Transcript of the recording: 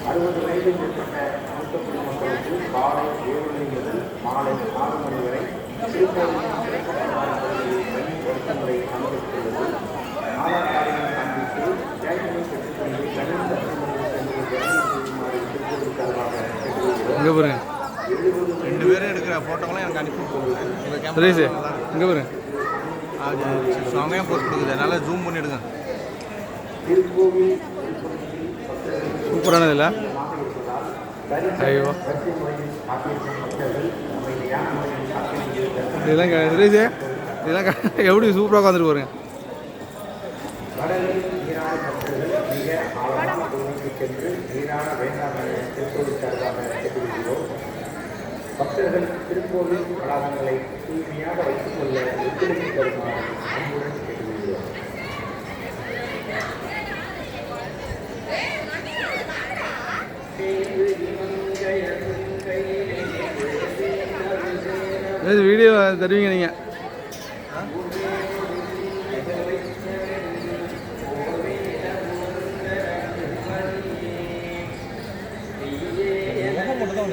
60 வயது மேற்பட்ட மூத்த குடிமக்களுக்கு காலை 7 மணி முதல் மாலை 6 மணி வரை திருக்கோவிலின் சிறப்பு பணியாளர்களில் ஒழுங்குமுறை அனுமதித்துள்ளது. ஆதார் கார்டினை காண்பித்து ஜாயினை பெற்றுக்கொண்டு கணித அனுமதி சென்று செய்யுமாறு திருக்கோவில் சார்பாக கேட்டுக்கொள்கிறோம். 2 பேரும் எடுக்கிற ஃபோட்டோலாம் எனக்கு அனுப்பி இங்கே பாருங்க செமையாக போஸ்ட் கொடுக்குது, அதனால் ஜூம் பண்ணி எடுங்க. திருக்கோவில் சூப்பரானது இல்லை? ஐயோ இதெல்லாம் சுரேஷ் இதெல்லாம் எப்படி சூப்பராக உட்காந்துட்டு பாருங்க. கடலில் நீராட பக்தர்கள் மிக ஆழமான பகுதிக்கு சென்று நீராட வேண்டாம் என திருக்கோவில் சார்பாக கேட்டுக்கொள்கிறோம். பக்தர்கள் திருக்கோவில் வளாகங்களை தூய்மையாக வைத்துக் கொள்ள ஒத்துழைப்பு தருமாறு அன்புடன் கேட்டுக்கொள்கிறோம். வீடியோ தருவீங்க நீங்கள்? மட்டும் தான்